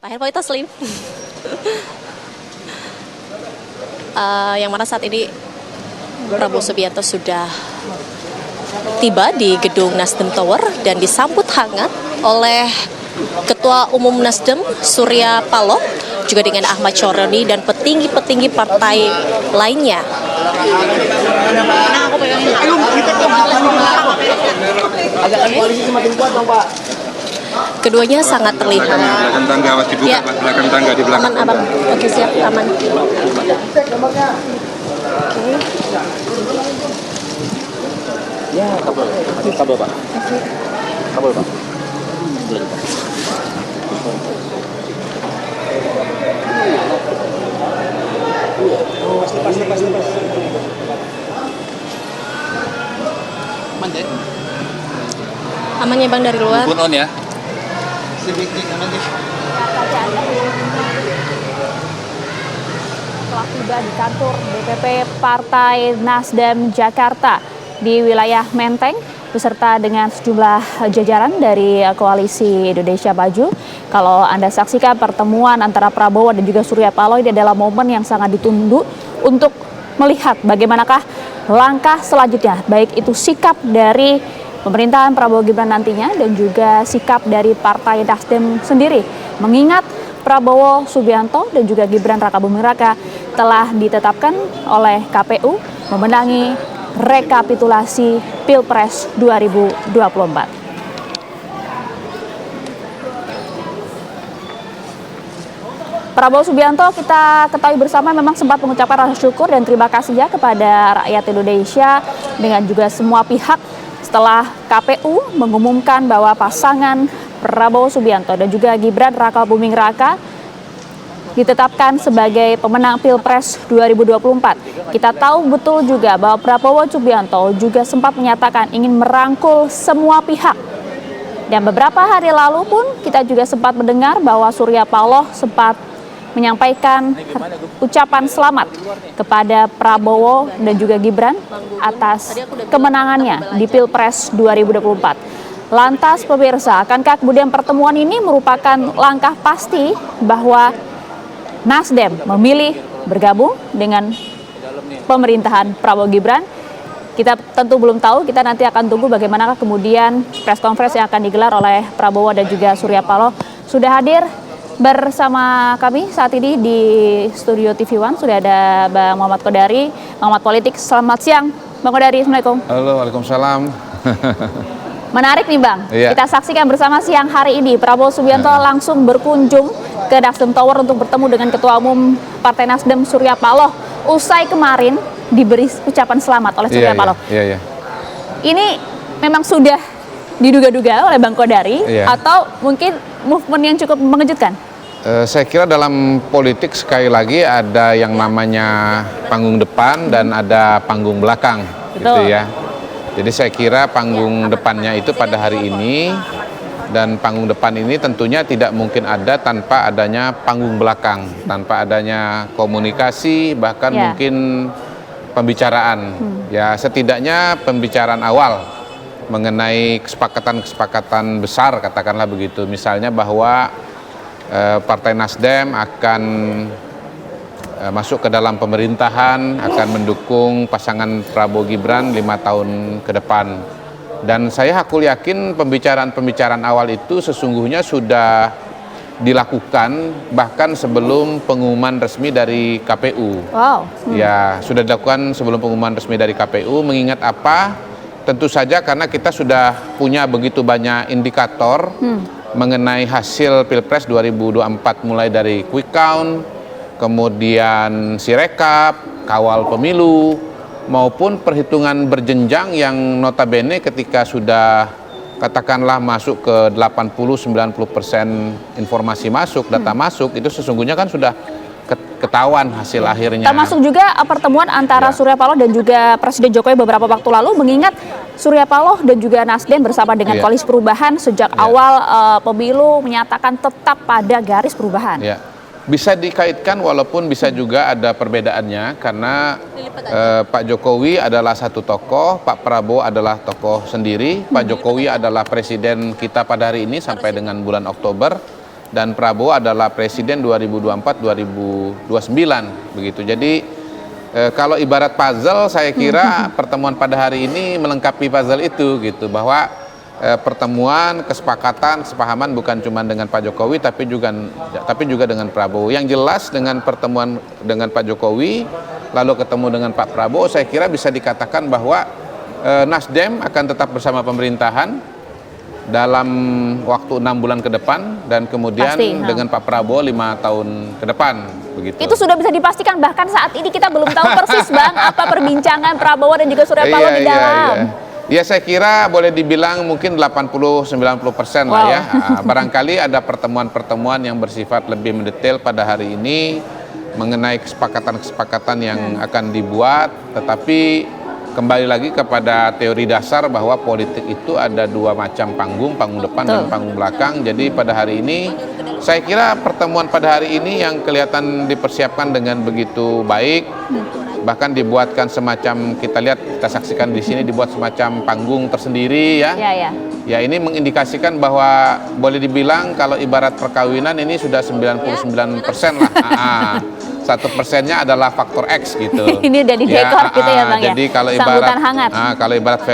Handphone Taslim. Yang mana saat ini Prabowo Subianto sudah tiba di gedung Nasdem Tower dan disambut hangat oleh Ketua Umum Nasdem Surya Paloh juga dengan Ahmad Syaroni dan petinggi-petinggi partai lainnya. Keduanya sangat terlihat. Belakang tangga awas dibuka, Ya. Pak. Belakang tangga di belakang. Aman, abang. Oke, siap, aman. Oke. Ya, kabel. Kabel, Pak. Kabel, Pak. Pasti. Mantap. Aman ya bang dari luar. Pun on ya. Telah tiba di kantor DPP Partai Nasdem Jakarta di wilayah Menteng beserta dengan sejumlah jajaran dari Koalisi Indonesia Maju. Kalau Anda saksikan pertemuan antara Prabowo dan juga Surya Paloh, ini adalah momen yang sangat ditunggu untuk melihat bagaimanakah langkah selanjutnya, baik itu sikap dari pemerintahan Prabowo Gibran nantinya dan juga sikap dari Partai Nasdem sendiri. Mengingat Prabowo Subianto dan juga Gibran Rakabuming Raka telah ditetapkan oleh KPU memenangi rekapitulasi Pilpres 2024. Prabowo Subianto kita ketahui bersama memang sempat mengucapkan rasa syukur dan terima kasih ya kepada rakyat Indonesia dengan juga semua pihak setelah KPU mengumumkan bahwa pasangan Prabowo Subianto dan juga Gibran Rakabuming Raka ditetapkan sebagai pemenang Pilpres 2024. Kita tahu betul juga bahwa Prabowo Subianto juga sempat menyatakan ingin merangkul semua pihak. Dan beberapa hari lalu pun kita juga sempat mendengar bahwa Surya Paloh sempat menyampaikan ucapan selamat kepada Prabowo dan juga Gibran atas kemenangannya di Pilpres 2024. Lantas pemirsa, akankah kemudian pertemuan ini merupakan langkah pasti bahwa Nasdem memilih bergabung dengan pemerintahan Prabowo Gibran? Kita tentu belum tahu, kita nanti akan tunggu bagaimanakah kemudian press conference yang akan digelar oleh Prabowo dan juga Surya Paloh. Sudah hadir bersama kami saat ini di studio TV One, sudah ada Bang Muhammad Kodari, Muhammad Politik. Selamat siang Bang Kodari, Assalamualaikum. Halo, waalaikumsalam. Menarik nih Bang, Iya. kita saksikan bersama siang hari ini Prabowo Subianto langsung berkunjung ke Nasdem Tower untuk bertemu dengan Ketua Umum Partai Nasdem Surya Paloh. Usai kemarin diberi ucapan selamat oleh Surya Paloh. Iya. Ini memang sudah diduga-duga oleh Bang Kodari Iya. atau mungkin movement yang cukup mengejutkan? Saya kira dalam politik sekali lagi ada yang namanya panggung depan dan ada panggung belakang, gitu Betul. ya. Jadi saya kira panggung depannya itu pada hari ini, dan panggung depan ini tentunya tidak mungkin ada tanpa adanya panggung belakang, tanpa adanya komunikasi, bahkan Ya. mungkin pembicaraan. Ya, setidaknya pembicaraan awal mengenai kesepakatan-kesepakatan besar, katakanlah begitu. Misalnya bahwa Partai Nasdem akan masuk ke dalam pemerintahan, akan mendukung pasangan Prabowo Gibran 5 tahun ke depan. Dan saya hakul yakin pembicaraan-pembicaraan awal itu sesungguhnya sudah dilakukan bahkan sebelum pengumuman resmi dari KPU. Wow. Ya, sudah dilakukan sebelum pengumuman resmi dari KPU. Mengingat apa? Tentu saja karena kita sudah punya begitu banyak indikator mengenai hasil Pilpres 2024, mulai dari quick count, kemudian sirekap, kawal pemilu, maupun perhitungan berjenjang yang notabene ketika sudah katakanlah masuk ke 80-90% informasi masuk, data masuk, itu sesungguhnya kan sudah ketahuan hasil akhirnya. Termasuk juga pertemuan antara Ya. Surya Paloh dan juga Presiden Jokowi beberapa waktu lalu, mengingat Surya Paloh dan juga Nasdem bersama dengan Ya. Koalisi Perubahan sejak Ya. awal pemilu menyatakan tetap pada garis perubahan. Ya, bisa dikaitkan walaupun bisa juga ada perbedaannya karena Pak Jokowi adalah satu tokoh, Pak Prabowo adalah tokoh sendiri. Pak Jokowi adalah presiden kita pada hari ini sampai dengan bulan Oktober, dan Prabowo adalah presiden 2024-2029 begitu. Jadi kalau ibarat puzzle, saya kira pertemuan pada hari ini melengkapi puzzle itu gitu, bahwa pertemuan, kesepakatan, kesepahaman bukan cuma dengan Pak Jokowi tapi juga dengan Prabowo. Yang jelas dengan pertemuan dengan Pak Jokowi lalu ketemu dengan Pak Prabowo, saya kira bisa dikatakan bahwa Nasdem akan tetap bersama pemerintahan dalam waktu 6 bulan ke depan, dan kemudian dengan Pak Prabowo 5 tahun ke depan begitu. Itu sudah bisa dipastikan, bahkan saat ini kita belum tahu persis Bang apa perbincangan Prabowo dan juga Surya Paloh di dalam. Ya, saya kira boleh dibilang mungkin 80-90% lah ya. Barangkali ada pertemuan-pertemuan yang bersifat lebih mendetail pada hari ini mengenai kesepakatan-kesepakatan yang akan dibuat, tetapi kembali lagi kepada teori dasar bahwa politik itu ada dua macam panggung depan dan panggung belakang. Jadi pada hari ini saya kira pertemuan pada hari ini yang kelihatan dipersiapkan dengan begitu baik, bahkan dibuatkan semacam, kita lihat, kita saksikan di sini, dibuat semacam panggung tersendiri ya. Ya, ini mengindikasikan bahwa boleh dibilang kalau ibarat perkawinan ini sudah 99% lah. 1%-nya adalah faktor X gitu. Ini udah di dekor gitu ya Bang ya. Jadi kalau ibarat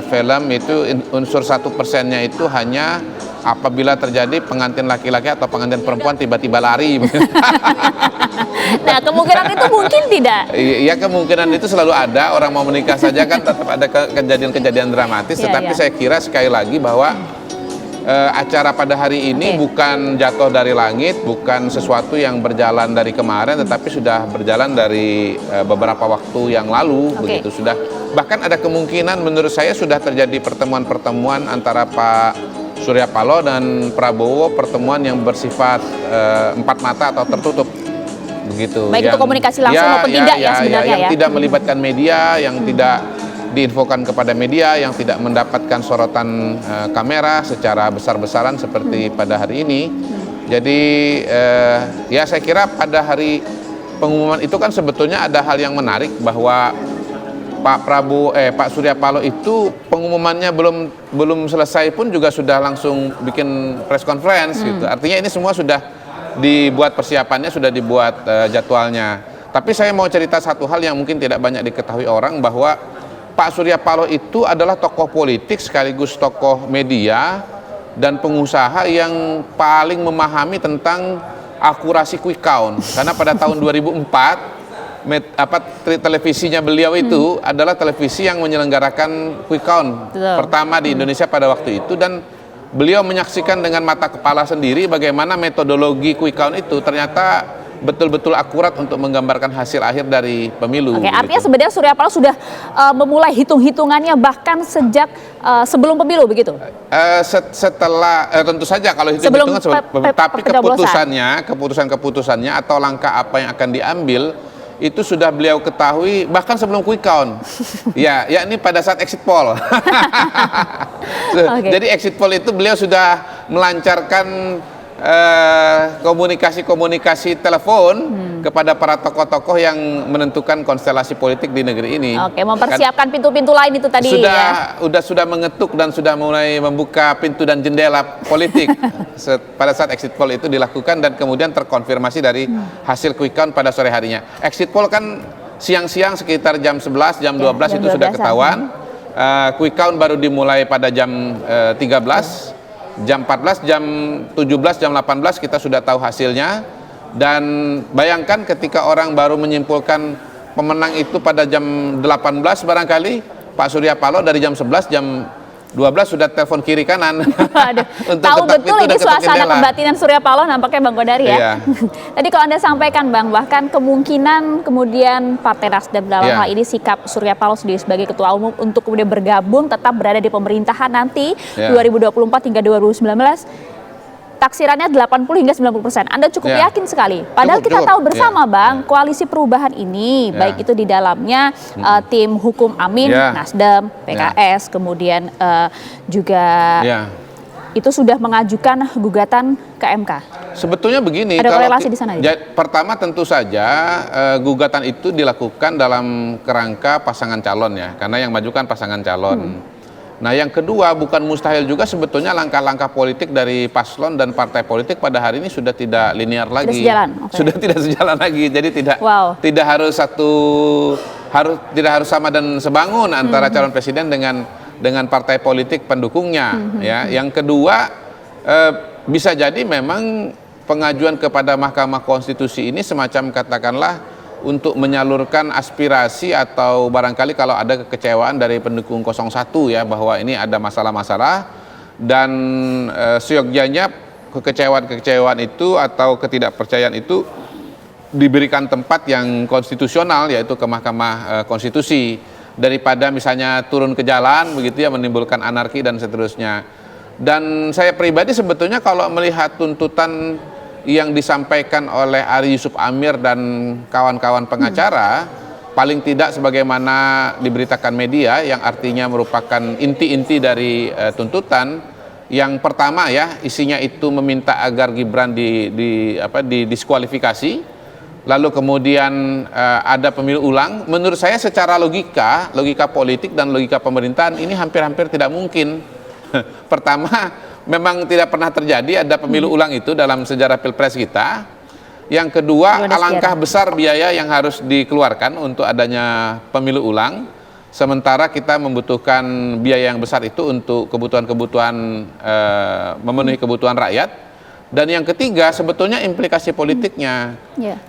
film itu unsur 1%-nya itu hanya apabila terjadi pengantin laki-laki atau pengantin perempuan tiba-tiba lari. Nah, kemungkinan itu mungkin tidak? Iya, kemungkinan itu selalu ada. Orang mau menikah saja kan tetap ada kejadian-kejadian dramatis. Tetapi saya kira sekali lagi bahwa acara pada hari ini bukan jatuh dari langit, bukan sesuatu yang berjalan dari kemarin, tetapi sudah berjalan dari beberapa waktu yang lalu begitu. Sudah, bahkan ada kemungkinan menurut saya sudah terjadi pertemuan-pertemuan antara Pak Surya Paloh dan Prabowo, pertemuan yang bersifat empat mata atau tertutup begitu. Baik itu komunikasi langsung maupun tidak ya sebenarnya yang tidak melibatkan media, yang tidak diinfokan kepada media, yang tidak mendapatkan sorotan kamera secara besar-besaran seperti pada hari ini. Jadi ya saya kira pada hari pengumuman itu kan sebetulnya ada hal yang menarik, bahwa Pak Surya Paloh itu pengumumannya belum selesai pun juga sudah langsung bikin press conference gitu. Artinya ini semua sudah dibuat persiapannya, sudah dibuat jadwalnya. Tapi saya mau cerita satu hal yang mungkin tidak banyak diketahui orang, bahwa Pak Surya Paloh itu adalah tokoh politik sekaligus tokoh media dan pengusaha yang paling memahami tentang akurasi quick count. Karena pada tahun 2004 televisinya beliau itu adalah televisi yang menyelenggarakan quick count pertama di Indonesia pada waktu itu, dan beliau menyaksikan dengan mata kepala sendiri bagaimana metodologi quick count itu ternyata betul-betul akurat untuk menggambarkan hasil akhir dari pemilu. Artinya sebenarnya Surya Paloh sudah memulai hitung-hitungannya bahkan sejak sebelum pemilu begitu? Setelah tentu saja kalau hitung-hitungan, tapi keputusannya atau langkah apa yang akan diambil itu sudah beliau ketahui bahkan sebelum quick count. Yakni pada saat exit poll. Jadi exit poll itu beliau sudah melancarkan komunikasi telepon kepada para tokoh-tokoh yang menentukan konstelasi politik di negeri ini. Mempersiapkan pintu-pintu lain itu tadi. Sudah mengetuk dan sudah mulai membuka pintu dan jendela politik pada saat exit poll itu dilakukan, dan kemudian terkonfirmasi dari hasil quick count pada sore harinya. Exit poll kan siang-siang sekitar jam 11, jam 12 itu sudah ketahuan. Quick count baru dimulai pada jam 13. Jam 14, jam 17, jam 18 kita sudah tahu hasilnya. Dan bayangkan ketika orang baru menyimpulkan pemenang itu pada jam 18 barangkali, Pak Surya Paloh dari jam 11, jam 12 sudah telepon kiri kanan. Tahu betul ini suasana kebatinan Surya Paloh nampaknya Bang Kodari ya. Tadi kalau Anda sampaikan Bang, bahkan kemungkinan kemudian Partai Nasdem dalam hal ini sikap Surya Paloh sendiri sebagai ketua umum untuk kemudian bergabung tetap berada di pemerintahan nanti 2024 hingga 2019. Taksirannya 80 hingga 90%. Anda cukup yakin sekali. Padahal kita tahu bersama Bang, koalisi perubahan ini baik itu di dalamnya tim hukum Amin, Nasdem, PKS, kemudian juga itu sudah mengajukan gugatan ke MK. Sebetulnya begini, ada korelasi di sana. Pertama tentu saja gugatan itu dilakukan dalam kerangka pasangan calon ya, karena yang majukan pasangan calon. Nah, yang kedua, bukan mustahil juga sebetulnya langkah-langkah politik dari paslon dan partai politik pada hari ini sudah tidak linear lagi. sejalan, okay. Sudah tidak sejalan lagi. Jadi tidak harus tidak harus sama dan sebangun antara calon presiden dengan partai politik pendukungnya. Ya. Yang kedua, bisa jadi memang pengajuan kepada Mahkamah Konstitusi ini semacam katakanlah untuk menyalurkan aspirasi atau barangkali kalau ada kekecewaan dari pendukung 01 ya, bahwa ini ada masalah-masalah dan seyogyanya kekecewaan itu atau ketidakpercayaan itu diberikan tempat yang konstitusional, yaitu ke Mahkamah Konstitusi, daripada misalnya turun ke jalan begitu ya, menimbulkan anarki dan seterusnya. Dan saya pribadi sebetulnya kalau melihat tuntutan yang disampaikan oleh Ari Yusuf Amir dan kawan-kawan pengacara, paling tidak sebagaimana diberitakan media, yang artinya merupakan inti-inti dari tuntutan. Yang pertama ya, isinya itu meminta agar Gibran didiskualifikasi, lalu kemudian ada pemilu ulang. Menurut saya secara logika politik dan logika pemerintahan ini hampir-hampir tidak mungkin. Pertama, memang tidak pernah terjadi ada pemilu ulang itu dalam sejarah Pilpres kita. Yang kedua, alangkah besar biaya yang harus dikeluarkan untuk adanya pemilu ulang, sementara kita membutuhkan biaya yang besar itu untuk kebutuhan-kebutuhan memenuhi kebutuhan rakyat. Dan yang ketiga, sebetulnya implikasi politiknya.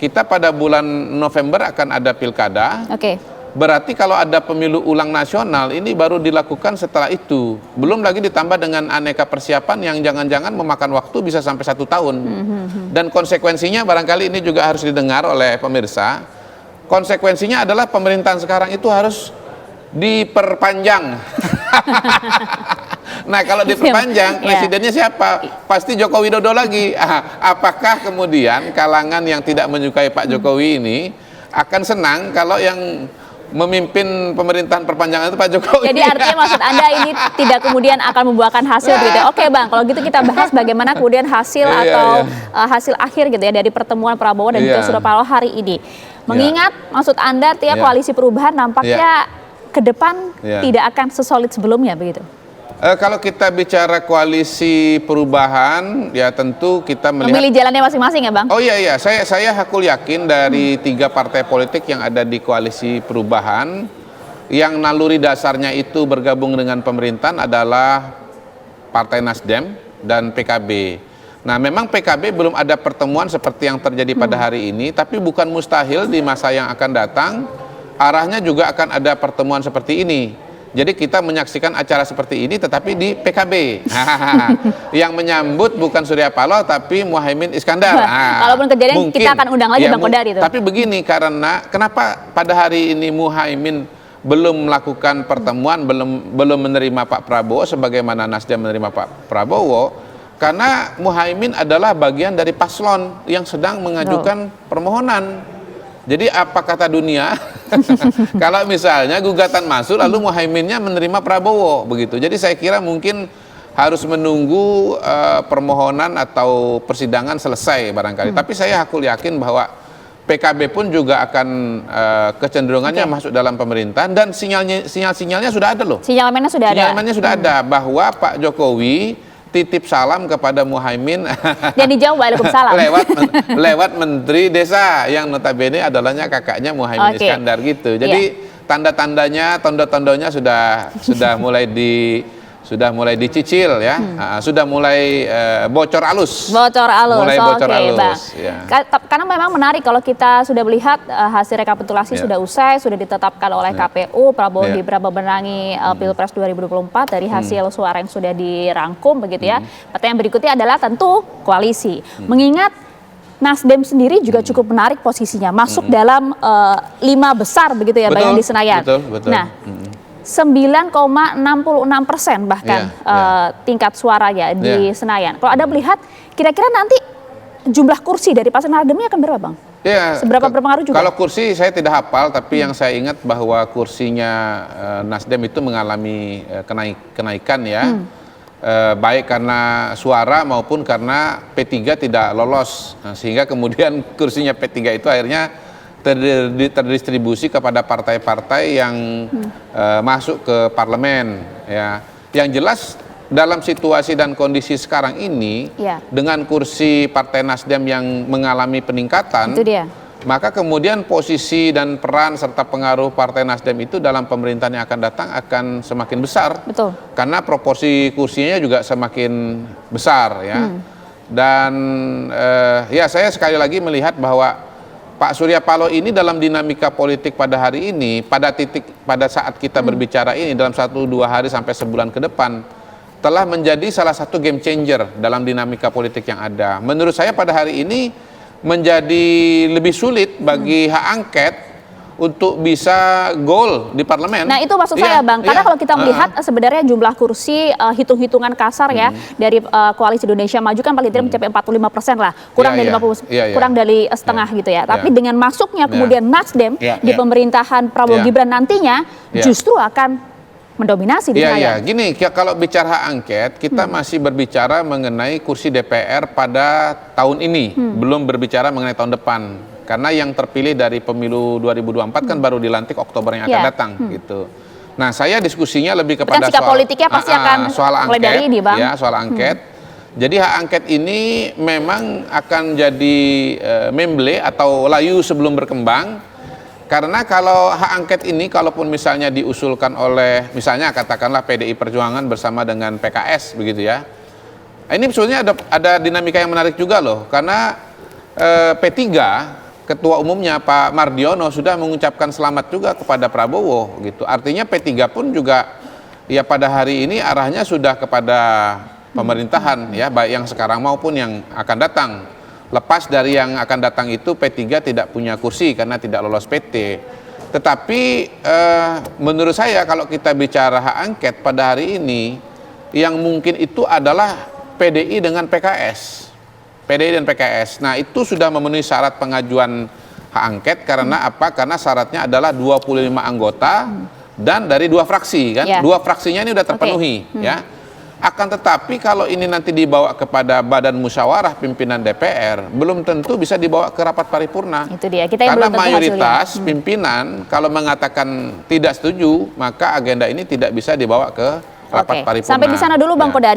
Kita pada bulan November akan ada pilkada. Berarti kalau ada pemilu ulang nasional ini baru dilakukan setelah itu. Belum lagi ditambah dengan aneka persiapan yang jangan-jangan memakan waktu bisa sampai 1 tahun. Dan konsekuensinya barangkali ini juga harus didengar oleh pemirsa. Konsekuensinya adalah pemerintahan sekarang itu harus diperpanjang. Nah, kalau diperpanjang, presidennya siapa? Pasti Joko Widodo lagi. Apakah kemudian kalangan yang tidak menyukai Pak Jokowi ini akan senang kalau yang memimpin pemerintahan perpanjangan itu Pak Jokowi? Jadi artinya maksud Anda ini tidak kemudian akan membuahkan hasil gitu ya? Oke Bang, kalau gitu kita bahas bagaimana kemudian hasil atau hasil akhir gitu ya dari pertemuan Prabowo dan juga Surya Paloh hari ini. Mengingat maksud Anda artinya koalisi perubahan nampaknya ke depan tidak akan sesolid sebelumnya begitu? Kalau kita bicara koalisi perubahan, ya tentu kita melihat memilih jalannya masing-masing ya Bang? Oh iya, saya hakul yakin dari 3 partai politik yang ada di koalisi perubahan, yang naluri dasarnya itu bergabung dengan pemerintahan adalah Partai Nasdem dan PKB. Nah, memang PKB belum ada pertemuan seperti yang terjadi pada hari ini, tapi bukan mustahil di masa yang akan datang, arahnya juga akan ada pertemuan seperti ini. Jadi kita menyaksikan acara seperti ini tetapi di PKB. Yang menyambut bukan Surya Paloh tapi Muhaimin Iskandar. Kalaupun kejadian kita akan undang lagi Bang Kodari itu. Tapi begini, karena kenapa pada hari ini Muhaimin belum melakukan pertemuan, belum menerima Pak Prabowo sebagaimana Nasdem menerima Pak Prabowo? Karena Muhaimin adalah bagian dari paslon yang sedang mengajukan permohonan. Jadi apa kata dunia kalau misalnya gugatan masuk lalu Muhaiminnya menerima Prabowo begitu. Jadi saya kira mungkin harus menunggu permohonan atau persidangan selesai barangkali. Tapi saya hakul yakin bahwa PKB pun juga akan kecenderungannya masuk dalam pemerintahan dan sinyal-sinyalnya sudah ada loh. Sinyalmennya sudah ada bahwa Pak Jokowi titip salam kepada Muhaimin dan dijawab Waalaikumsalam lewat Menteri Desa yang notabene adalahnya kakaknya Muhaimin Iskandar gitu. Jadi tanda-tandanya, tondo-tondonya sudah mulai dicicil ya, sudah mulai bocor halus. Bocor halus. Ya. Karena memang menarik kalau kita sudah melihat hasil rekapitulasi sudah usai, sudah ditetapkan oleh KPU, Prabowo Gibran memenangi Pilpres 2024 dari hasil suara yang sudah dirangkum begitu ya. Pertanyaan berikutnya adalah tentu koalisi. Mengingat Nasdem sendiri juga cukup menarik posisinya, masuk dalam 5 besar begitu ya Bang di Senayan. Betul. Nah, 9,66% bahkan tingkat suaranya di Senayan. Kalau Anda melihat kira-kira nanti jumlah kursi dari Partai Nasdem ini akan berapa Bang? Ya, seberapa berpengaruh juga? Kalau kursi saya tidak hafal, tapi yang saya ingat bahwa kursinya Nasdem itu mengalami kenaikan ya. Baik karena suara maupun karena P3 tidak lolos. Nah, sehingga kemudian kursinya P3 itu akhirnya terdistribusi kepada partai-partai yang masuk ke parlemen ya. Yang jelas dalam situasi dan kondisi sekarang ini, Ya. dengan kursi Partai Nasdem yang mengalami peningkatan, Itu dia. maka kemudian posisi dan peran serta pengaruh Partai Nasdem itu dalam pemerintahan yang akan datang akan semakin besar. Betul. Karena proporsi kursinya juga semakin besar ya. Dan ya saya sekali lagi melihat bahwa Pak Surya Paloh ini dalam dinamika politik pada hari ini, pada saat kita berbicara ini dalam 1-2 hari sampai sebulan ke depan, telah menjadi salah satu game changer dalam dinamika politik yang ada. Menurut saya pada hari ini menjadi lebih sulit bagi hak angket untuk bisa goal di parlemen. Nah, itu maksud Iya, saya, Bang. Karena iya. kalau kita melihat sebenarnya jumlah kursi hitung-hitungan kasar ya dari Koalisi Indonesia Maju kan paling tidak mencapai 45% lah. Kurang Iya, dari iya. 50, Iya, iya. kurang dari setengah gitu ya. Tapi Iya. dengan masuknya kemudian Nasdem Iya, di iya. pemerintahan Prabowo Iya. Gibran nantinya Iya. justru akan mendominasi di Iya, saya. iya. Gini, kalau bicara hak angket, kita masih berbicara mengenai kursi DPR pada tahun ini, belum berbicara mengenai tahun depan. Karena yang terpilih dari pemilu 2024 kan baru dilantik Oktober yang akan Iya. datang, gitu. Nah, saya diskusinya lebih Tapi kepada kan sikap politiknya pasti akan soal mulai angket, dari ini, Bang. ya, soal angket. Jadi hak angket ini memang akan jadi memble atau layu sebelum berkembang. Karena kalau hak angket ini, kalaupun misalnya diusulkan oleh, misalnya katakanlah PDI Perjuangan bersama dengan PKS, begitu ya. Ini sebetulnya ada dinamika yang menarik juga loh, karena P3, Ketua Umumnya Pak Mardiono sudah mengucapkan selamat juga kepada Prabowo, gitu. Artinya P3 pun juga, ya pada hari ini arahnya sudah kepada pemerintahan, ya, baik yang sekarang maupun yang akan datang. Lepas dari yang akan datang itu P3 tidak punya kursi karena tidak lolos PT. Tetapi menurut saya kalau kita bicara hak angket pada hari ini, yang mungkin itu adalah PDI dengan PKS. PDI dan PKS. Nah, itu sudah memenuhi syarat pengajuan hak angket karena apa? Karena syaratnya adalah 25 anggota dan dari 2 fraksi kan. Ya. 2 fraksinya ini sudah terpenuhi ya. Akan tetapi kalau ini nanti dibawa kepada Badan Musyawarah Pimpinan DPR, belum tentu bisa dibawa ke rapat paripurna. Itu dia. Kita yang Karena belum tentu mayoritas hasilnya. pimpinan kalau mengatakan tidak setuju, maka agenda ini tidak bisa dibawa ke rapat Oke. paripurna. Sampai di sana dulu, Bang Ya. Kodari.